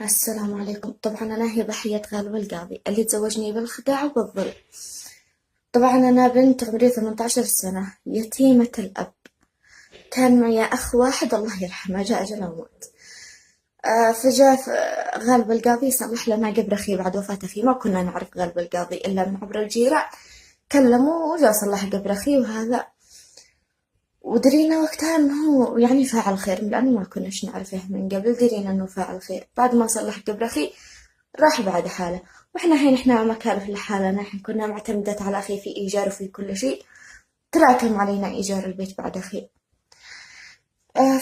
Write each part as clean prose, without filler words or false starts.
السلام عليكم. طبعا أنا هي ضحية غالب القاضي اللي تزوجني بالخداع وبالظلم. طبعا أنا بنت عمري 18 سنة يتيمة الأب. كان معي أخ واحد الله يرحمه جاء أجله ومات. فجاء غالب القاضي صلح لنا قبر أخي بعد وفاة أخي. ما كنا نعرف غالب القاضي إلا من عبر الجيران، كلموا وجاء صلح قبر أخي وهذا. ودرينا وقتها انه يعني فاعل خير، لانه ما كناش نعرفه من قبل. درينا انه فاعل خير بعد ما صلح قبر اخي راح بعد حاله. واحنا حين احنا مكارف لحالنا، احنا كنا معتمدات على اخي في ايجار وفي كل شيء. تراكم علينا ايجار البيت بعد اخي.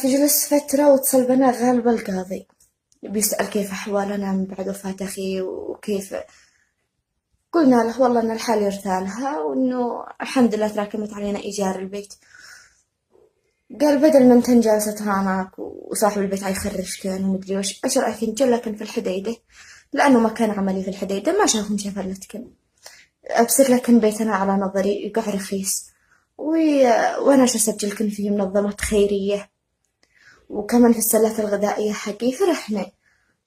فجلس فترة واتصل بنا غالب القاضي بيسأل كيف احوالنا من بعد وفاة اخي وكيف. قلنا له والله ان الحال يرثالها وانه الحمد لله تراكمت علينا ايجار البيت. قال بدل ما انت جالسة هناك وصاحب البيت عيخرج كان ومدري وش، ايش رايك نجلكن في الحديدة، لانه مكان عملي في الحديدة ما شافهم شفلتكن. ابصر لكن بيتنا على نظري يقع رخيص وانا اسجلكن في منظمات خيرية وكمان في السلات الغذائية حقي. فرحنا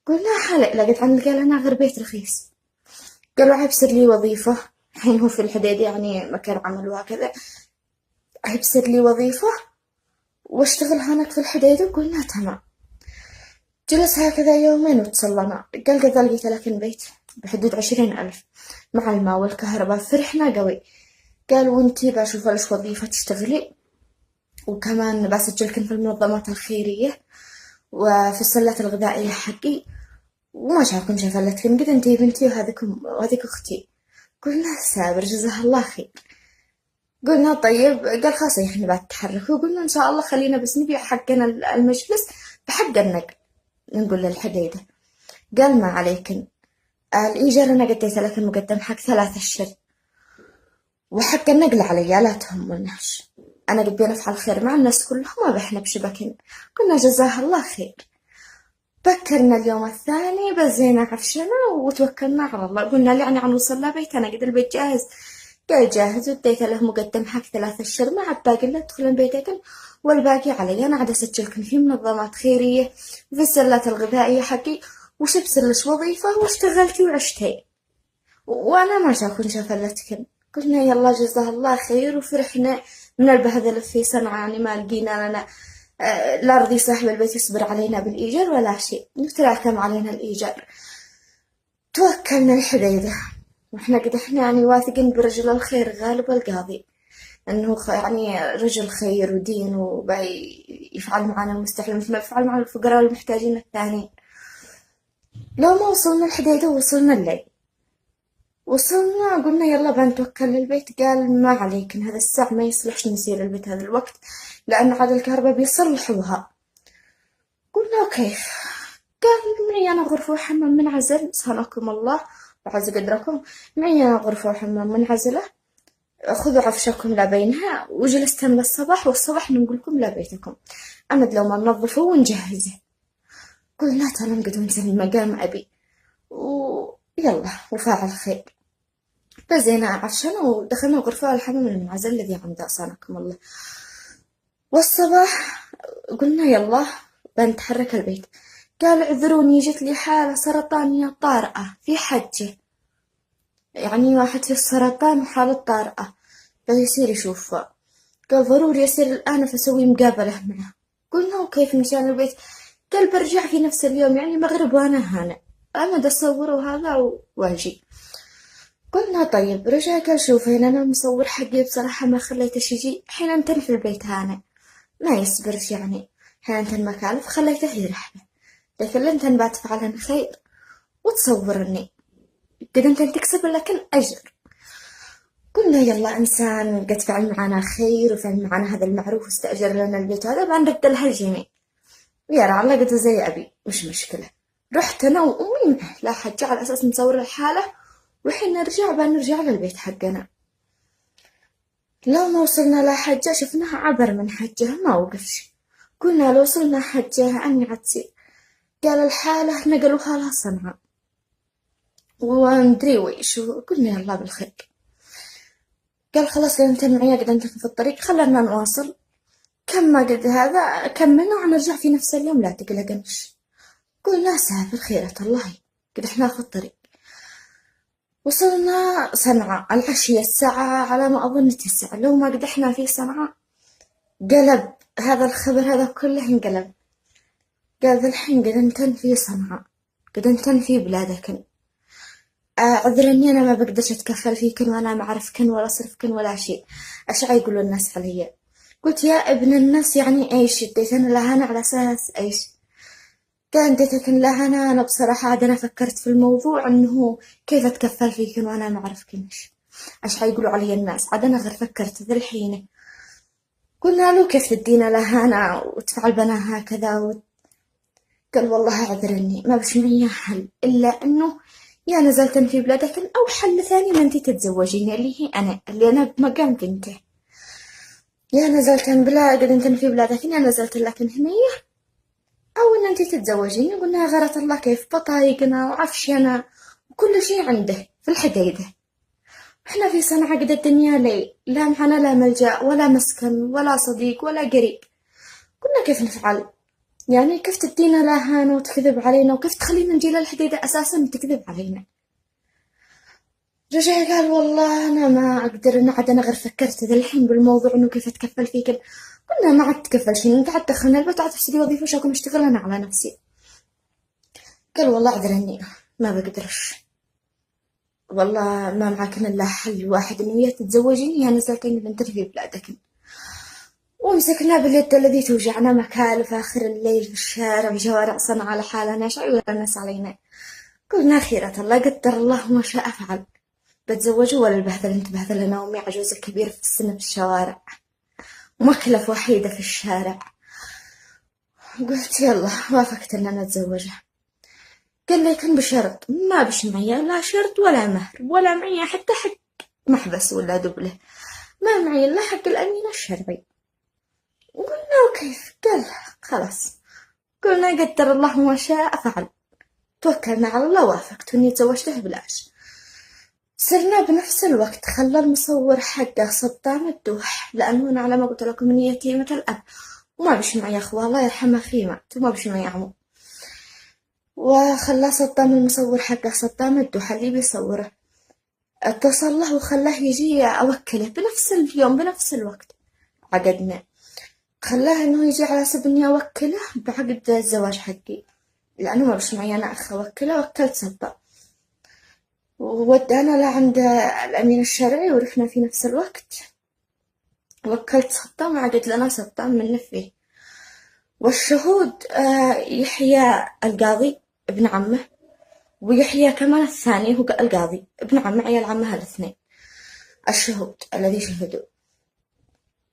قلنا حلق لقيت عن قال انا غير بيت رخيص. قالوا عبسر لي وظيفة، الحين هو في الحديدة يعني مكان عمل وهكذا. عبسر لي وظيفة واشتغل هناك في الحديدة. قلنا تمام. جلس هكذا يومين واتصلنا قال قد لقيت لكن بيت بحدود 20,000 مع الماء والكهرباء. فرحنا قوي. قال وانتي بشوف لش وظيفة تشتغلي وكمان بسجلكن في المنظمات الخيرية وفي السلات الغذائية حقي وما شافكن شفلتكن قد انتي بنتي وهذيك اختي. قلنا سابر جزاه الله خير. قلنا طيب. قال خلاص احنا بعد تحركوا. قلنا ان شاء الله خلينا بس نبيع حقنا المجلس بحق النقل نقول للحديدة. قال ما عليكن، الإيجار أنا قديت لك المقدم حق 3 أشهر وحق النقل علي لا تهمناش. أنا قد نفعل خير مع الناس كلهم ما بحنا بشبكن. قلنا جزاه الله خير. بكرنا اليوم الثاني بزينا عفشنا وتوكلنا على الله. قلنا يعني عن وصلنا بيتنا قد البيت جاهز. قال جاهز وديت له مقدم حق 3 أشهر مع باقي اللي تدخلن بيتكن والباقي علي. أنا عاد أسجلكن في منظمات خيرية وفي السلات الغذائية حقي وش بسلش وظيفة واشتغلتي وعشتي وأنا ما شافكن شفلتكن. قلنا يلا جزاه الله خير وفرحنا من البهذل في صنعاء. يعني ما لقينا لنا لا رضي صاحب البيت يصبر علينا بالإيجار ولا شيء، نتراكم علينا الإيجار. توكلنا الحديدة واحنا قد احنا يعني واثقين برجل الخير غالب القاضي انه يعني رجل خير ودين وباي يفعل معنا المستحيل مثل ما يفعل مع الفقراء والمحتاجين الثانيين. لو ما وصلنا الحديدة وصلنا الليل. وصلنا قلنا يلا بنتوكل للبيت. قال ما عليكن هذا الساعة ما يصلحش نسير البيت هذا الوقت لأن عاد الكهرباء بيصلحوها. قلنا اوكي. قال معي أنا غرفة وحمام منعزل صانكم الله وعز قدركم. معي أنا غرفة وحمام منعزلة، خذوا عفشكم لا بينها وجلستن للصباح والصباح ننقلكم لبيتكم. أمد لو ما ننظفه ونجهزه. قلنا ترى نقدر نسوي مقام أبي ويلا وفاعل خير. بزينا عفشنا ودخلنا غرفة الحمام المنعزل الذي عنده صانكم الله. والصباح قلنا يلا بنتحرك البيت. قال اعذروني جت لي حالة سرطانية طارئة في حجة، يعني واحد في السرطان حالة طارئة بيصير يشوفه. قال ضروري يصير الآن فسوي مقابلة معه. قلنا وكيف مشان البيت؟ قال برجع في نفس اليوم يعني مغرب وأنا هنا أنا أصوره هذا واجي. قلنا طيب. رجع قال شوفين أنا مصور حقي بصراحة ما خليته يجي حين أنتن في البيت هنا ما يصبرش يعني حين أنتن مكالف خليته يرحله، لكن أنتن بتفعلن خير وتصورني قد أنتن تكسب لكن أجر. قلنا يلا إنسان قد فعل معنا خير وفعل معنا هذا المعروف واستأجر لنا البيت هذا بنرد لها الجميع. يا رعلا قد زي أبي مش مشكلة. رحت أنا وأمي معه لا حجة على أساس نصور الحالة وحين نرجع بنرجع للبيت حقنا. لو ما وصلنا لحجة شفناها عبر من حجة ما وقفش. قلنا لو وصلنا حجة أني عتصير. قال الحالة نقلوها لها صنعاء وندري ويش. قلنا يلا بالخير. قال خلاص لو انت معي قد انت في الطريق خلنا نواصل. كم ما قد هذا كملنا ونرجع في نفس اليوم لا تقلقنش. قلنا سافر خيرة الله، قد احنا في الطريق. وصلنا صنعاء العشية الساعة على ما أظن 9، لو ما قدحنا في صنعاء قلب هذا الخبر هذا كله انقلب. قال الحين قد انتن في صنعاء، قد انتن في بلادكن، عذرا اني انا ما بقدرش اتكفل فيكن وانا ما اعرفكن ولا اصرفكن ولا شيء. ايش يقولوا الناس علي؟ قلت يا ابن الناس يعني ايش اديتن لهنا على اساس ايش؟ كان اديتكن لهنا انا بصراحة عاد انا فكرت في الموضوع انه كيف اتكفل فيكن وانا ما اعرفكنش. ايش يقولوا علي الناس؟ عاد انا غير فكرت ذا الحين. قلنا له كيف تدينا لهنا وتفعل بنا هكذا قال والله اعذرني ما بش معي حل الا انه يا نزلتن في بلادكن او حل ثاني ما انتي تتزوجيني اللي هي انا اللي انا بمقام بنته. يا نزلتن بلاد انتن في بلادكن يا نزلتن لكن هنيه او ان انتي تتزوجيني. قلنا غيرت الله كيف بطايقنا وعفشنا وكل شيء عنده في الحديدة. احنا في صنعاء قد الدنيا ليل، لا معنا لا ملجأ ولا مسكن ولا صديق ولا قريب. قلنا كيف نفعل؟ يعني كيف تدينا لهانا وتكذب علينا وكيف تخلينا نجي للحديدة أساسا وتكذب علينا؟ رجع قال والله أنا ما أقدر، أنا عاد أنا غير فكرت ذا الحين بالموضوع إنه كيف أتكفل فيك. قلنا ما عاد تكفل شيء، أنت عاد دخلنا البيت عاد تحسدي وظيفة وش أكون أشتغل أنا على نفسي. قال والله أعذرني ما بقدرش، والله ما معاكن إلا حل واحد إنه يا تتزوجيني يا نزلتين بنت في بلادك. ومسكنا باليد الذي توجعنا مكالف آخر الليل في الشارع جوارع صنعاء لحالنا شعور الناس علينا. قلنا خيرة الله قدر الله ما شاء فعل، بتزوجوا ولا البهذل انت بهذل انا وامي عجوزة كبيرة في السن في الشوارع ومكلف وحيدة في الشارع. قلت يلا وافقت ان انا اتزوجه. قال لي كان بشرط ما بش معي لا شرط ولا مهر ولا معي حتى حق محبس ولا دبله، ما معي الا حق الامين الشرعي. قلنا وكيف؟ قال خلاص. قلنا قدر الله ما شاء فعل، توكلنا على الله وافقت واني تزوجته بلاش. صرنا بنفس الوقت خلى المصور حقه صدام الدوح، لأنه أنا على ما قلت لكم إني يتيمة الأب وما بش معي أخوة الله يرحمه أخيه مات وما بش معي عمو، وخلى صدام المصور حقه صدام الدوح اللي بيصوره اتصل له وخلاه يجي أوكله بنفس اليوم بنفس الوقت عقدنا. خلاه إنه يجي على سبيل إني أوكله بعقد الزواج حقي، لأنه ما بش معي أنا أخ أوكله. وكلت صدام وودانا لعند الأمين الشرعي ورحنا في نفس الوقت. وكلت صدام وعقد لنا صدام من فيه. والشهود يحيى القاضي ابن عمه، ويحيى كمان الثاني هو القاضي ابن عمه عيال عمه الاثنين الشهود الذي شهدوا.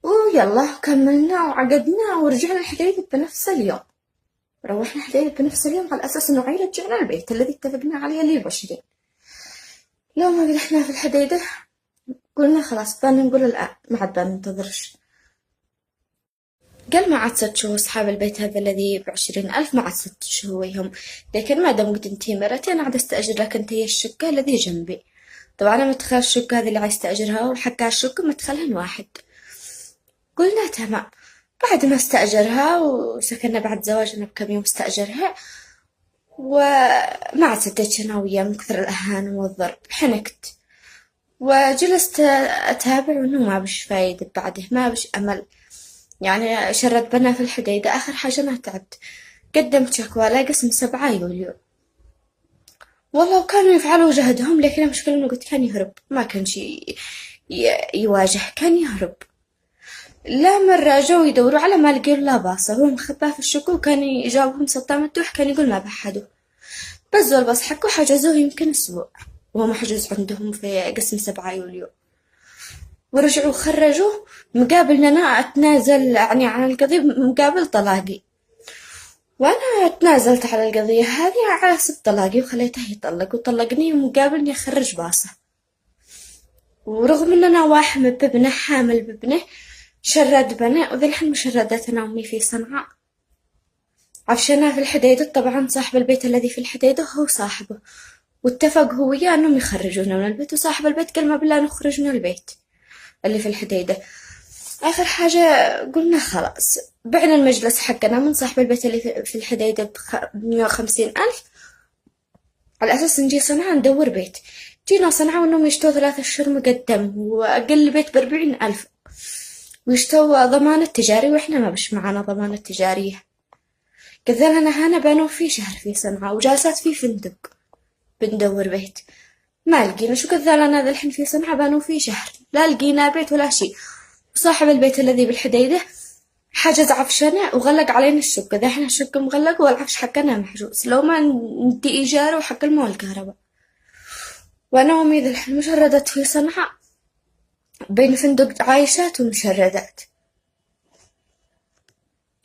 ويلا كملنا وعقدنا ورجعنا الحديدة بنفس اليوم. روحنا الحديدة بنفس اليوم على أساس إنه عيلة رجعنا البيت الذي اتفقنا عليه اللي 20. لو ما قدحنا في الحديدة قلنا خلاص بان نقول الآن ما عاد بان ننتظرش. قال ما عاد 6 شهور أصحاب البيت هذا الذي ب20,000 ما عاد 6 شهور ويهم، لكن ما دام قد انتي مرتي أنا عاد أستأجر لك انتي الشقة الذي جنبي. طبعا أنا مدخل الشقة هذه اللي عايز تأجرها وحقها الشقة مدخلهن واحد. قلنا تمام. بعد ما استأجرها وسكننا بعد زواجنا بكم يوم استأجرها، وما عاد سديتش أنا وياه من كثر الأهان والضرب حنكت، وجلست أتابع وإنه ما بش فايدة بعده ما بش أمل. يعني شرد بنا في الحديدة آخر حاجة أنا تعبت، قدمت شكوى لقسم 7 يوليو. والله كانوا يفعلوا جهدهم، لكن المشكلة إنه قلت كان يهرب ما كان شي يواجه، كان يهرب. لا مرة جو يدوروا على ما لقوا لا باصة، هو مخباه في الشكو وكان يجاوبهم صدام الدوح كان يقول ما بحدوا. بزوا الباص حقه حجزوه يمكن أسبوع وهو محجوز عندهم في قسم 7 يوليو. ورجعوا خرجوه مقابل أنا أتنازل يعني عن القضية مقابل طلاقي، وأنا تنازلت على القضية هذه على 6 طلاقي وخليته يطلق وطلقني مقابل إني أخرج باصة. ورغم إن أنا واحمل بابنه حامل بابنه شرد بنا، وذي الحين مشردت أنا وأمي في صنعاء عفشنا في الحديدة. طبعا صاحب البيت الذي في الحديدة هو صاحبه، واتفق هو وياه أنهم يخرجونا من البيت، وصاحب البيت قال ما بالله نخرج من البيت اللي في الحديدة. آخر حاجة قلنا خلاص بعنا المجلس حقنا من صاحب البيت اللي في الحديدة ب150,000 على أساس نجي صنعاء ندور بيت. جينا صنعاء وإنهم يشتوا 3 أشهر مقدم وأقل بيت ب40,000 ويشتوا ضمانة تجاري وإحنا ما بش معانا ضمانة تجارية. قلت لنا هنا بانوا في شهر في صنعاء وجالسات في فندق بندور بيت ما لقينا. شو قلت لنا ذا الحين في صنعاء بانوا في شهر لا لقينا بيت ولا شي. وصاحب البيت الذي بالحديدة حجز عفشنا وغلق علينا الشقة. ذا احنا الشقة مغلقة والعفش حقنا محجوز لو ما ندي إيجار وحق الماء والكهرباء. وأنا وأمي ذا الحين مشردات في صنعاء بين فندق عايشات ومشردات،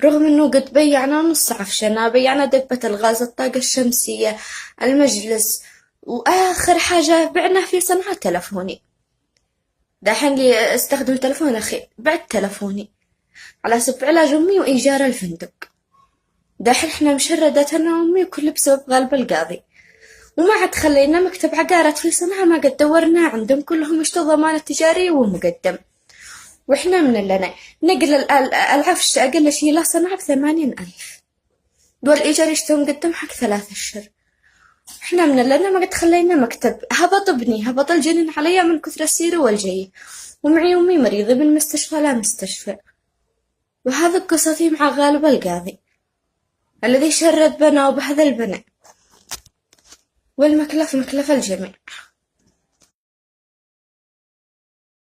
رغم إنه قد بيعنا نص عفشنا، بيعنا دبة الغاز، الطاقة الشمسية، المجلس، وآخر حاجة بعنا في صنعاء تلفوني. دحين لي استخدم تلفون أخي بعت تلفوني على سبب علاج أمي وإيجار الفندق. دحين إحنا مشردات أنا وأمي وكل بسبب غالب القاضي. وما عاد خلينا مكتب عقارات في صنعاء ما قد دورنا عندهم كلهم يشتوا ضمانة تجارية ومقدم. وإحنا من لنا نقل العفش أقل شي له صنعاء ب80,000 دول إيجار يشتوا مقدم حق 3 أشهر. إحنا من لنا ما قد خلينا مكتب. هبط ابني هبط الجنين عليا من كثر السير والجاي، ومعي أمي مريضة من مستشفى لا مستشفى. وهذا قصتي مع غالب القاضي الذي شرد بنا وبهذا البناء، والمكلف مكلف الجميع.